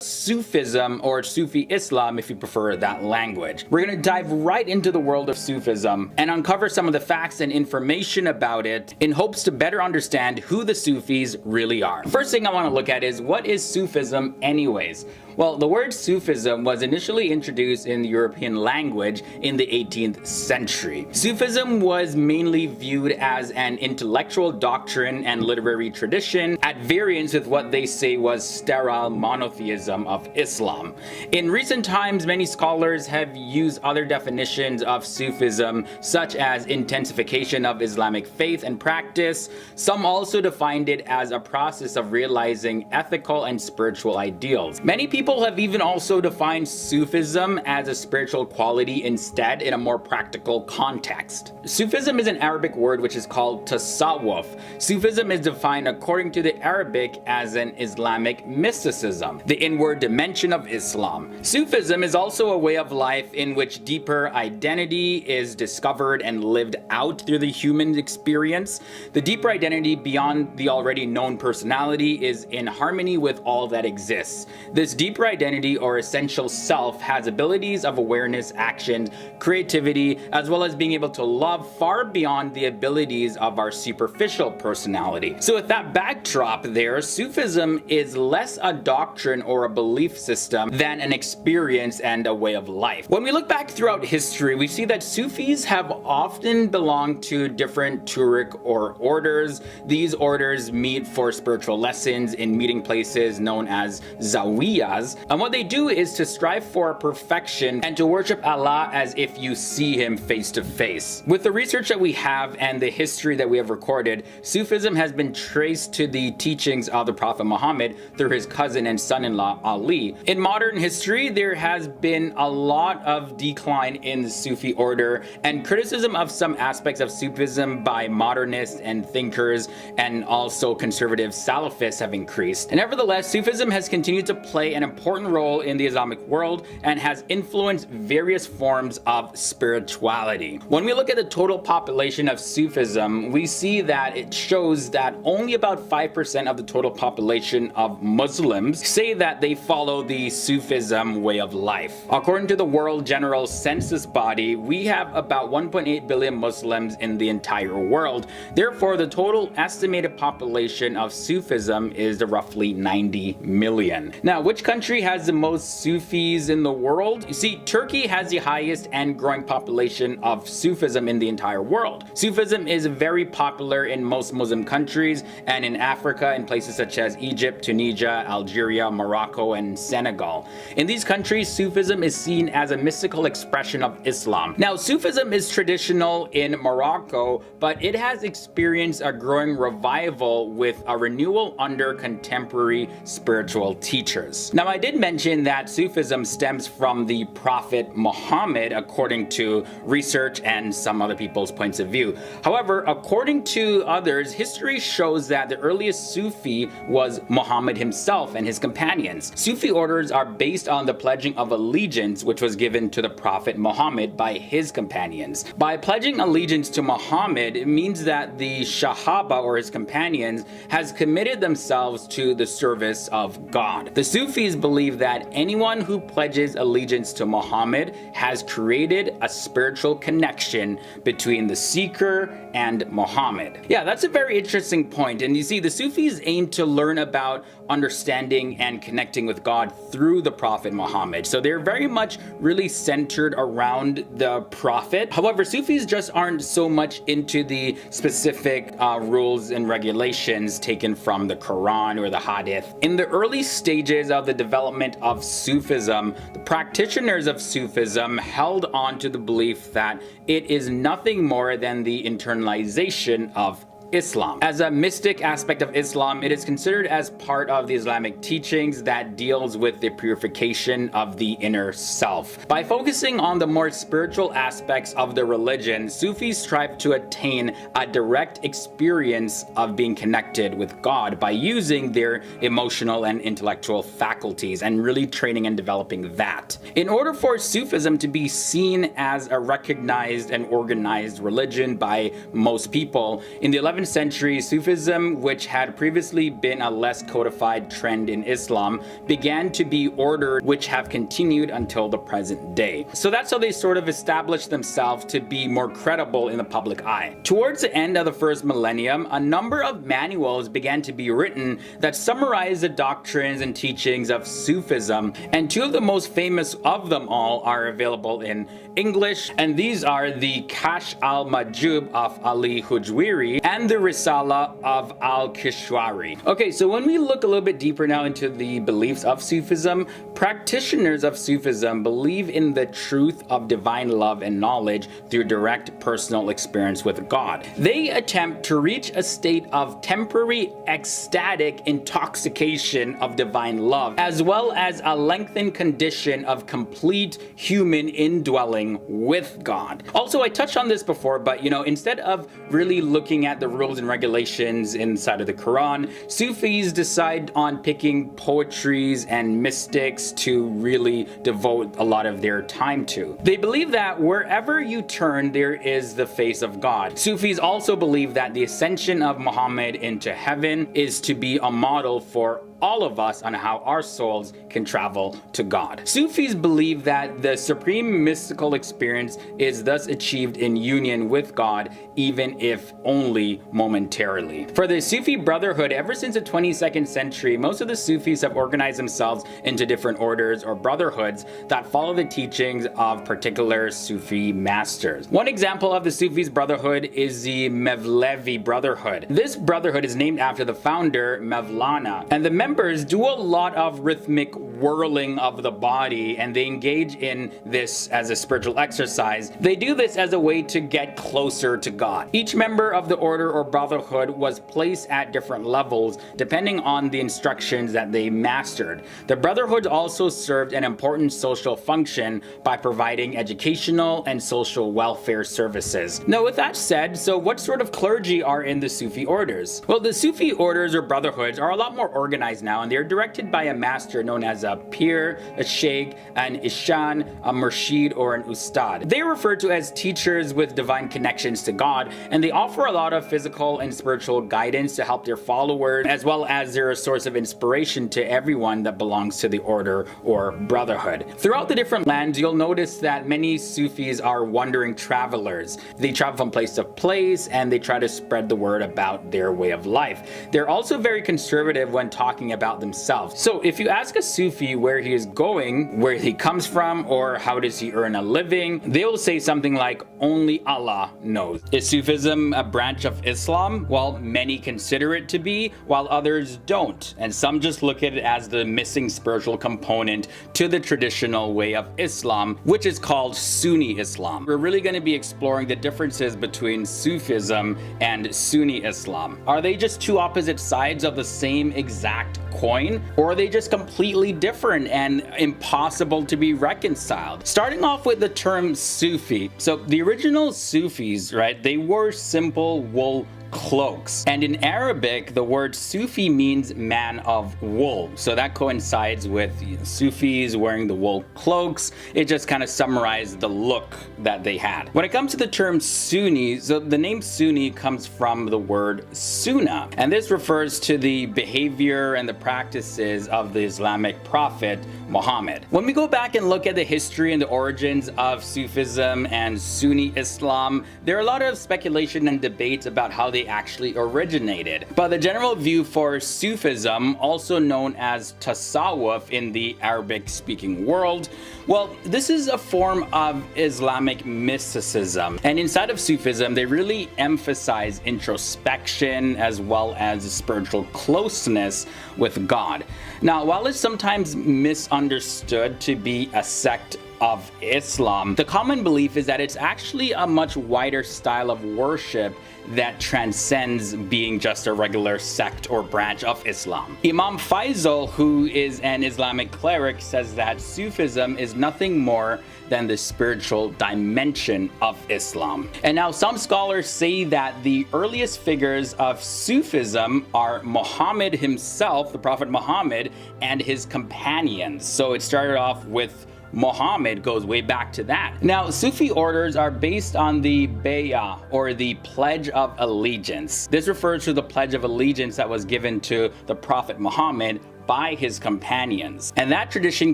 Sufism, or Sufi Islam if you prefer that language. We're going to dive right into the world of Sufism and uncover some of the facts and information about it in hopes to better understand who the Sufis really are. First thing I want to look at is, what is Sufism anyways? Well, the word Sufism was initially introduced in the European language in the 18th century. Sufism was mainly viewed as an intellectual doctrine and literary tradition at variance with what they say was sterile monotheism of Islam. In recent times, many scholars have used other definitions of Sufism, such as intensification of Islamic faith and practice. Some also defined it as a process of realizing ethical and spiritual ideals. Many people have even also defined Sufism as a spiritual quality instead, in a more practical context. Sufism is an Arabic word which is called tasawwuf. Sufism is defined according to the Arabic as an Islamic mysticism, the inward dimension of Islam. Sufism is also a way of life in which deeper identity is discovered and lived out through the human experience. The deeper identity beyond the already known personality is in harmony with all that exists. This deeper identity, or essential self, has abilities of awareness, action, creativity, as well as being able to love far beyond the abilities of our superficial personality. So with that backdrop there, Sufism is less a doctrine or a belief system than an experience and a way of life. When we look back throughout history, we see that Sufis have often belonged to different Turiq or orders. These orders meet for spiritual lessons in meeting places known as zawiyas. And what they do is to strive for perfection and to worship Allah as if you see him face to face. With the research that we have and the history that we have recorded, Sufism has been traced to the teachings of the Prophet Muhammad through his cousin and son-in-law Ali. In modern history, there has been a lot of decline in the Sufi order and criticism of some aspects of Sufism by modernists and thinkers, and also conservative Salafists have increased. And nevertheless, Sufism has continued to play an important role in the Islamic world and has influenced various forms of spirituality. When we look at the total population of Sufism, we see that it shows that only about 5% of the total population of Muslims say that they follow the Sufism way of life. According to the World General Census Body, we have about 1.8 billion Muslims in the entire world. Therefore, the total estimated population of Sufism is roughly 90 million. Now, which country has the most Sufis in the world? You see, Turkey has the highest and growing population of Sufism in the entire world. Sufism is very popular in most Muslim countries and in Africa, in places such as Egypt, Tunisia, Algeria, Morocco, and Senegal. In these countries, Sufism is seen as a mystical expression of Islam. Now, Sufism is traditional in Morocco, but it has experienced a growing revival with a renewal under contemporary spiritual teachers. Now, I did mention that Sufism stems from the Prophet Muhammad, according to research and some other people's points of view. However, according to others, history shows that the earliest Sufi was Muhammad himself and his companions. Sufi orders are based on the pledging of allegiance, which was given to the Prophet Muhammad by his companions. By pledging allegiance to Muhammad, it means that the Shahaba, or his companions, has committed themselves to the service of God. The Sufis believe that anyone who pledges allegiance to Muhammad has created a spiritual connection between the seeker and Muhammad. Yeah, that's a very interesting point. And you see, the Sufis aim to learn about understanding and connecting with God through the Prophet Muhammad. So they're very much really centered around the Prophet. However, Sufis just aren't so much into the specific rules and regulations taken from the Quran or the Hadith. In the early stages of the development of Sufism, the practitioners of Sufism held on to the belief that it is nothing more than the internalization of Islam. As a mystic aspect of Islam, it is considered as part of the Islamic teachings that deals with the purification of the inner self. By focusing on the more spiritual aspects of the religion, Sufis strive to attain a direct experience of being connected with God by using their emotional and intellectual faculties and really training and developing that. In order for Sufism to be seen as a recognized and organized religion by most people, in the 11th century, Sufism, which had previously been a less codified trend in Islam, began to be ordered, which have continued until the present day. So that's how they sort of established themselves to be more credible in the public eye. Towards the end of the first millennium, a number of manuals began to be written that summarize the doctrines and teachings of Sufism, and two of the most famous of them all are available in English, and these are the Kashf al-Mahjub of Ali Hujwiri and the Risala of al-Kishwari. Okay, so when we look a little bit deeper now into the beliefs of Sufism, practitioners of Sufism believe in the truth of divine love and knowledge through direct personal experience with God. They attempt to reach a state of temporary ecstatic intoxication of divine love, as well as a lengthened condition of complete human indwelling with God. Also, I touched on this before, but instead of really looking at the rules and regulations inside of the Quran, Sufis decide on picking poetries and mystics to really devote a lot of their time to. They believe that wherever you turn, there is the face of God. Sufis also believe that the ascension of Muhammad into heaven is to be a model for all of us on how our souls can travel to God. Sufis believe that the supreme mystical experience is thus achieved in union with God, even if only momentarily. For the Sufi brotherhood, ever since the 22nd century, most of the Sufis have organized themselves into different orders or brotherhoods that follow the teachings of particular Sufi masters. One example of the Sufis brotherhood is the Mevlevi brotherhood. This brotherhood is named after the founder, Mevlana, and the members do a lot of rhythmic whirling of the body, and they engage in this as a spiritual exercise. They do this as a way to get closer to God. Each member of the order or brotherhood was placed at different levels depending on the instructions that they mastered. The brotherhood also served an important social function by providing educational and social welfare services. Now, with that said, so what sort of clergy are in the Sufi orders? Well, the Sufi orders or brotherhoods are a lot more organized now, and they're directed by a master known as a pir, a sheikh, an ishan, a murshid, or an ustad. They are referred to as teachers with divine connections to God, and they offer a lot of physical and spiritual guidance to help their followers, as well as they're a source of inspiration to everyone that belongs to the order or brotherhood. Throughout the different lands, you'll notice that many Sufis are wandering travelers. They travel from place to place, and they try to spread the word about their way of life. They're also very conservative when talking about themselves. So if you ask a Sufi where he is going, where he comes from, or how does he earn a living, they will say something like, only Allah knows. Is Sufism a branch of Islam? Well, many consider it to be, while others don't. And some just look at it as the missing spiritual component to the traditional way of Islam, which is called Sunni Islam. We're really going to be exploring the differences between Sufism and Sunni Islam. Are they just two opposite sides of the same exact coin, or are they just completely different and impossible to be reconciled? Starting off with the term Sufi. So the original Sufis, right, they wore simple wool cloaks, and in Arabic the word Sufi means man of wool, so that coincides with Sufis wearing the wool cloaks. It just kind of summarized the look that they had. When it comes to the term Sunni, so the name Sunni comes from the word Sunnah, and this refers to the behavior and the practices of the Islamic prophet Muhammad. When we go back and look at the history and the origins of Sufism and Sunni Islam, there are a lot of speculation and debates about how they actually originated. But the general view for Sufism, also known as Tasawwuf in the Arabic-speaking world, well, this is a form of Islamic mysticism. And inside of Sufism, they really emphasize introspection as well as spiritual closeness with God. Now, while it's sometimes misunderstood to be a sect of Islam, the common belief is that it's actually a much wider style of worship that transcends being just a regular sect or branch of Islam. Imam Faisal, who is an Islamic cleric, says that Sufism is nothing more than the spiritual dimension of Islam. And now some scholars say that the earliest figures of Sufism are Muhammad himself, the Prophet Muhammad, and his companions. So it started off with Muhammad goes way back to that. Now, Sufi orders are based on the bay'ah, or the Pledge of Allegiance. This refers to the Pledge of Allegiance that was given to the Prophet Muhammad by his companions. And that tradition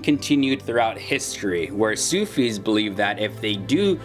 continued throughout history, where Sufis believe that if they do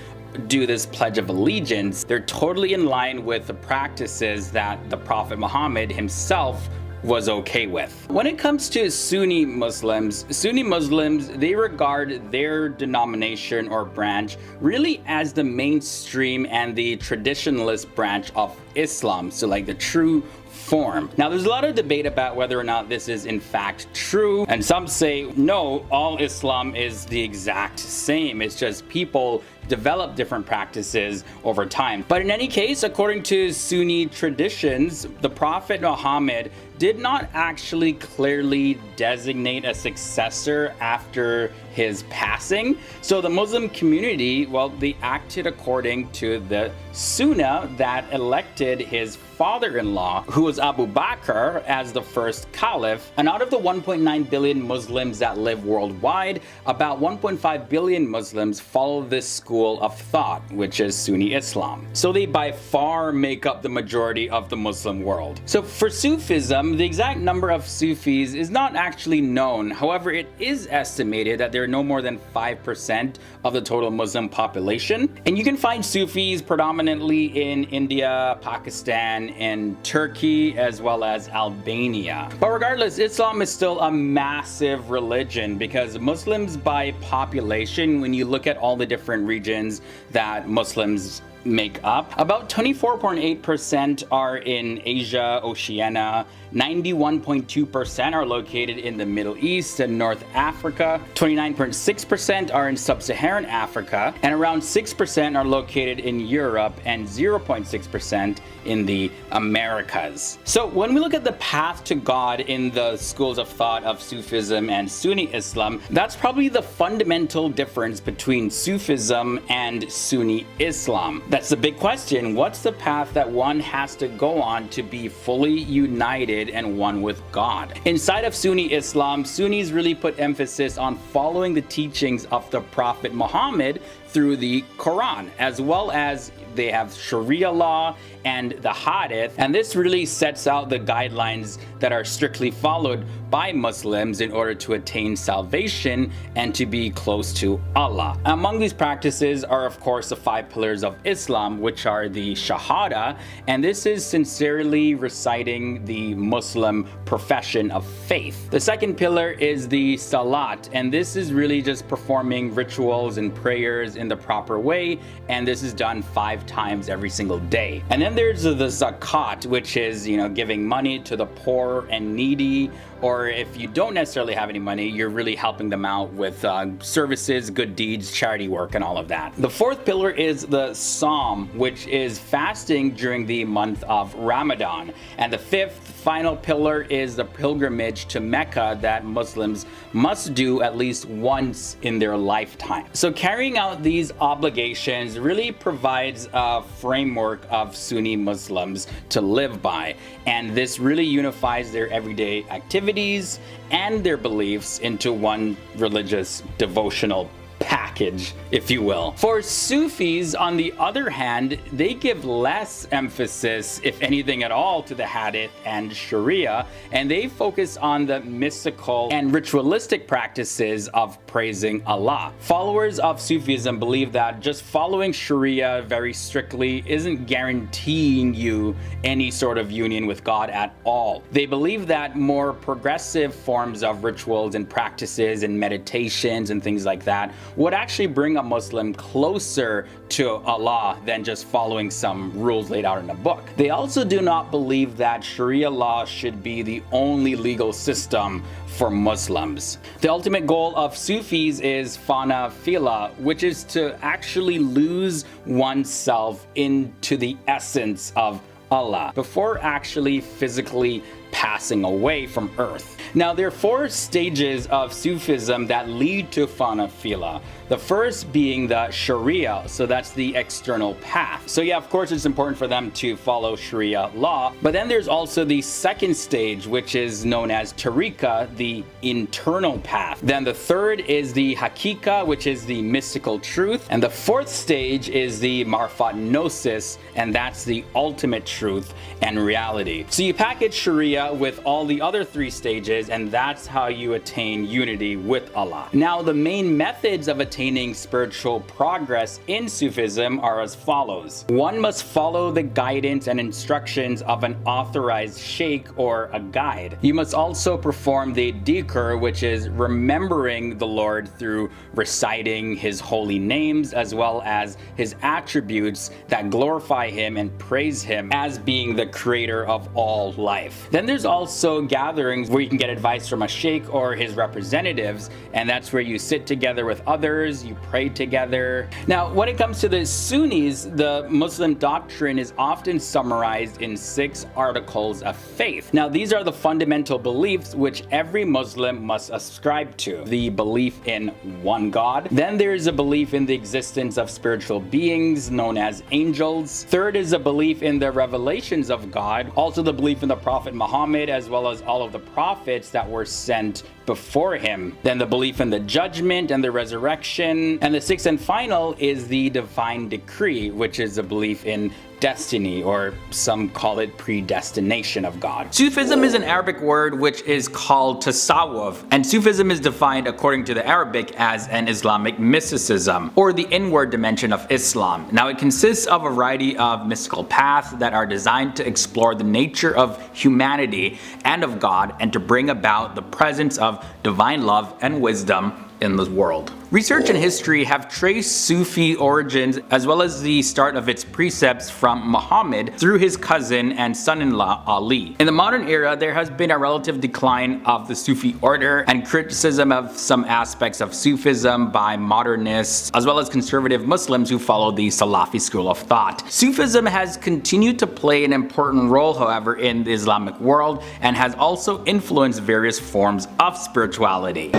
this Pledge of Allegiance, they're totally in line with the practices that the Prophet Muhammad himself was okay with. When it comes to Sunni Muslims, they regard their denomination or branch really as the mainstream and the traditionalist branch of Islam, so like the true form. Now, there's a lot of debate about whether or not this is in fact true, and some say no, all Islam is the exact same. It's just people develop different practices over time. But in any case, according to Sunni traditions, the Prophet Muhammad did not actually clearly designate a successor after his passing. So the Muslim community, well, they acted according to the Sunnah that elected his father-in-law, who was Abu Bakr, as the first caliph. And out of the 1.9 billion Muslims that live worldwide, about 1.5 billion Muslims follow this school of thought, which is Sunni Islam. So they by far make up the majority of the Muslim world. So for Sufism, the exact number of Sufis is not actually known. However, it is estimated that there are no more than 5% of the total Muslim population. And you can find Sufis predominantly in India, Pakistan, and Turkey, as well as Albania. But regardless, Islam is still a massive religion, because Muslims by population, when you look at all the different regions that Muslims make up, about 24.8% are in Asia, Oceania, 91.2% are located in the Middle East and North Africa, 29.6% are in Sub-Saharan Africa, and around 6% are located in Europe, and 0.6% in the Americas. So when we look at the path to God in the schools of thought of Sufism and Sunni Islam, that's probably the fundamental difference between Sufism and Sunni Islam. That's the big question. What's the path that one has to go on to be fully united and one with God? Inside of Sunni Islam, Sunnis really put emphasis on following the teachings of the Prophet Muhammad through the Quran, as well as they have Sharia law and the Hadith, and this really sets out the guidelines that are strictly followed by Muslims in order to attain salvation and to be close to Allah. Among these practices are, of course, the 5 pillars of Islam, which are the Shahada, and this is sincerely reciting the Muslim profession of faith. The second pillar is the Salat, and this is really just performing rituals and prayers in the proper way, and this is done 5 times every single day. And then there's the Zakat, which is, giving money to the poor and needy, or if you don't necessarily have any money, you're really helping them out with services, good deeds, charity work, and all of that. The fourth pillar is the Psalm, which is fasting during the month of Ramadan. And the fifth final pillar is the pilgrimage to Mecca that Muslims must do at least once in their lifetime. So carrying out these obligations really provides a framework of Sunni Muslims to live by, and this really unifies their everyday activities and their beliefs into one religious devotional package, if you will. For Sufis, on the other hand, they give less emphasis, if anything at all, to the Hadith and Sharia, and they focus on the mystical and ritualistic practices of praising Allah. Followers of Sufism believe that just following Sharia very strictly isn't guaranteeing you any sort of union with God at all. They believe that more progressive forms of rituals and practices and meditations and things like that would actually bring a Muslim closer to Allah than just following some rules laid out in a book. They also do not believe that Sharia law should be the only legal system for Muslims. The ultimate goal of Sufis is fana fila, which is to actually lose oneself into the essence of Allah before actually physically passing away from earth. Now, there are 4 stages of Sufism that lead to fana fila. The first being the Sharia, so that's the external path. So yeah, of course it's important for them to follow Sharia law, but then there's also the second stage, which is known as Tariqa, the internal path. Then the third is the Hakika, which is the mystical truth, and the fourth stage is the Marfat Gnosis, and that's the ultimate truth and reality. So you package Sharia with all the other 3 stages, and that's how you attain unity with Allah. Now, the main methods of attaining spiritual progress in Sufism are as follows. One must follow the guidance and instructions of an authorized sheikh or a guide. You must also perform the dhikr, which is remembering the Lord through reciting his holy names as well as his attributes that glorify him and praise him as being the creator of all life. Then there's also gatherings where you can get advice from a sheikh or his representatives, and that's where you sit together with others, you pray together. Now, when it comes to the Sunnis, the Muslim doctrine is often summarized in 6 articles of faith. Now, these are the fundamental beliefs which every Muslim must ascribe to. The belief in one God. Then there is a belief in the existence of spiritual beings known as angels. Third is a belief in the revelations of God. Also the belief in the Prophet Muhammad as well as all of the prophets that were sent before him. Then the belief in the judgment and the resurrection. And the 6th and final is the divine decree, which is a belief in destiny, or some call it predestination of God. Sufism is an Arabic word which is called tasawwuf, and Sufism is defined according to the Arabic as an Islamic mysticism, or the inward dimension of Islam. Now, it consists of a variety of mystical paths that are designed to explore the nature of humanity and of God, and to bring about the presence of divine love and wisdom in the world. Research and history have traced Sufi origins as well as the start of its precepts from Muhammad through his cousin and son-in-law Ali. In the modern era, there has been a relative decline of the Sufi order and criticism of some aspects of Sufism by modernists as well as conservative Muslims who follow the Salafi school of thought. Sufism has continued to play an important role, however, in the Islamic world and has also influenced various forms of spirituality.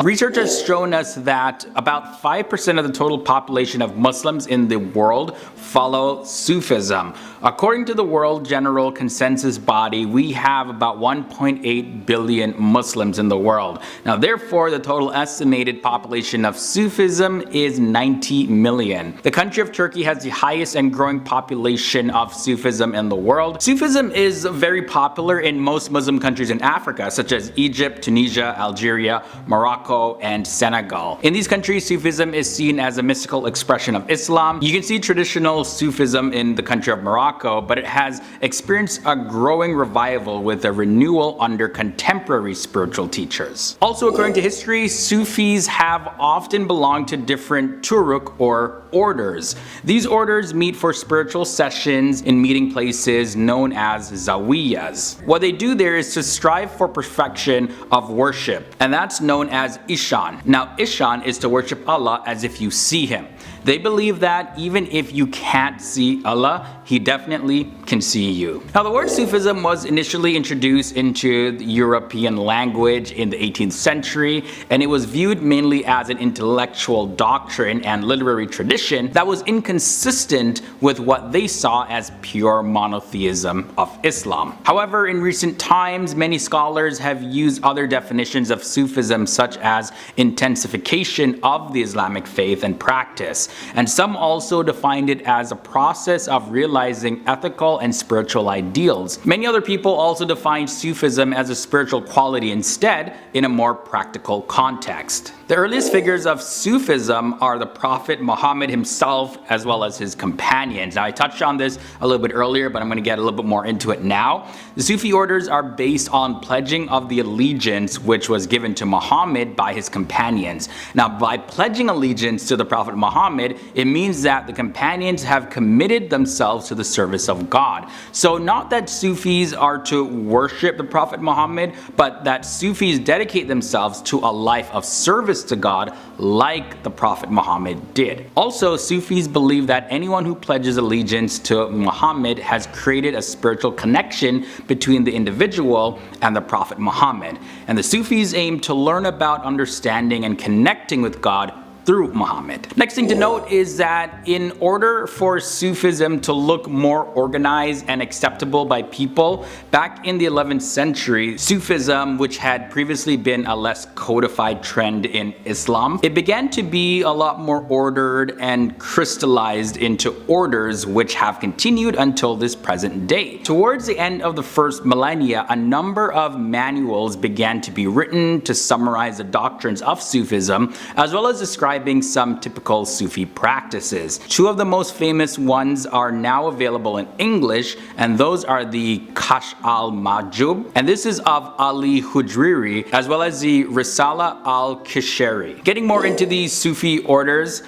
Research has shown us that about 5% of the total population of Muslims in the world follow Sufism. According to the World General Consensus Body, we have about 1.8 billion Muslims in the world. Now, therefore, the total estimated population of Sufism is 90 million. The country of Turkey has the highest and growing population of Sufism in the world. Sufism is very popular in most Muslim countries in Africa, such as Egypt, Tunisia, Algeria, Morocco, and Senegal. In these countries, Sufism is seen as a mystical expression of Islam. You can see traditional Sufism in the country of Morocco, but it has experienced a growing revival with a renewal under contemporary spiritual teachers. Also, according to history, Sufis have often belonged to different turuq or orders. These orders meet for spiritual sessions in meeting places known as zawiyas. What they do there is to strive for perfection of worship, and that's known as Ishan. Now, Ishan is to worship Allah as if you see him. They believe that even if you can't see Allah, He definitely can see you. Now, the word Sufism was initially introduced into the European language in the 18th century, and it was viewed mainly as an intellectual doctrine and literary tradition that was inconsistent with what they saw as pure monotheism of Islam. However, in recent times, many scholars have used other definitions of Sufism, such as intensification of the Islamic faith and practice, and some also defined it as a process of realizing ethical and spiritual ideals. Many other people also define Sufism as a spiritual quality instead, in a more practical context. The earliest figures of Sufism are the Prophet Muhammad himself as well as his companions. Now, I touched on this a little bit earlier, but I'm going to get a little bit more into it now. The Sufi orders are based on pledging of the allegiance which was given to Muhammad by his companions companions. Now, by pledging allegiance to the Prophet Muhammad, it means that the companions have committed themselves to the service of God. So not that Sufis are to worship the Prophet Muhammad, but that Sufis dedicate themselves to a life of service to God like the Prophet Muhammad did. Also, Sufis believe that anyone who pledges allegiance to Muhammad has created a spiritual connection between the individual and the Prophet Muhammad. And the Sufis aim to learn about understanding and connecting with God through Muhammad. Next thing to note is that in order for Sufism to look more organized and acceptable by people, back in the 11th century, Sufism, which had previously been a less codified trend in Islam, it began to be a lot more ordered and crystallized into orders which have continued until this present day. Towards the end of the first millennia, a number of manuals began to be written to summarize the doctrines of Sufism, as well as describing some typical Sufi practices. Two of the most famous ones are now available in English, and those are the Kashf al-Mahjub, and this is of Ali Hujwiri, as well as the Risala al-Kishari. Getting more into these Sufi orders,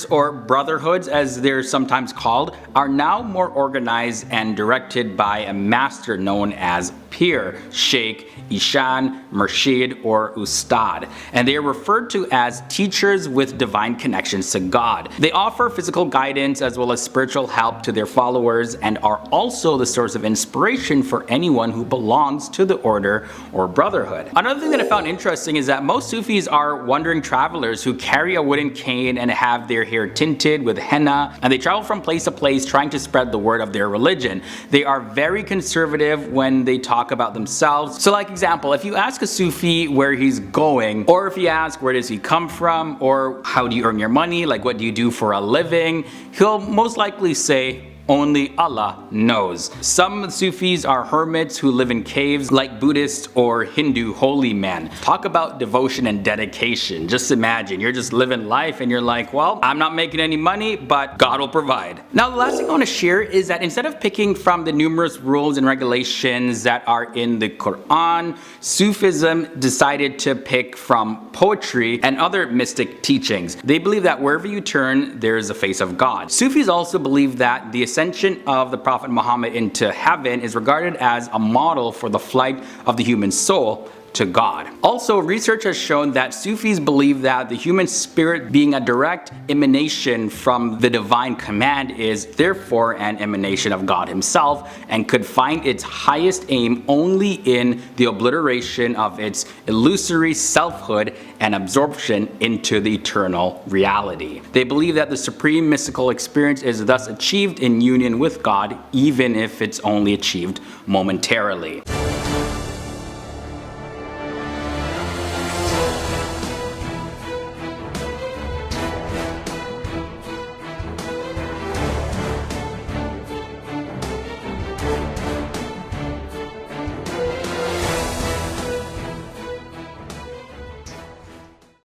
or brotherhoods as they're sometimes called, are now more organized and directed by a master known as Pir, Sheikh, Ishan, Murshid, or Ustad, and they are referred to as teachers with divine connections to God. They offer physical guidance as well as spiritual help to their followers and are also the source of inspiration for anyone who belongs to the order or brotherhood. Another thing that I found interesting is that most Sufis are wandering travelers who carry a wooden cane and have their hair tinted with henna, and they travel from place to place trying to spread the word of their religion. They are very conservative when they talk about themselves. So like example, if you ask a Sufi where he's going, or if you ask where does he come from, or how do you earn your money, like what do you do for a living, he'll most likely say, only Allah knows. Some Sufis are hermits who live in caves like Buddhist or Hindu holy men. Talk about devotion and dedication. Just imagine, you're just living life and you're like, well, I'm not making any money, but God will provide. Now the last thing I want to share is that instead of picking from the numerous rules and regulations that are in the Quran, Sufism decided to pick from poetry and other mystic teachings. They believe that wherever you turn, there is a face of God. Sufis also believe that the ascension of the Prophet Muhammad into heaven is regarded as a model for the flight of the human soul to God. Also, research has shown that Sufis believe that the human spirit, being a direct emanation from the divine command, is therefore an emanation of God himself and could find its highest aim only in the obliteration of its illusory selfhood and absorption into the eternal reality. They believe that the supreme mystical experience is thus achieved in union with God, even if it's only achieved momentarily.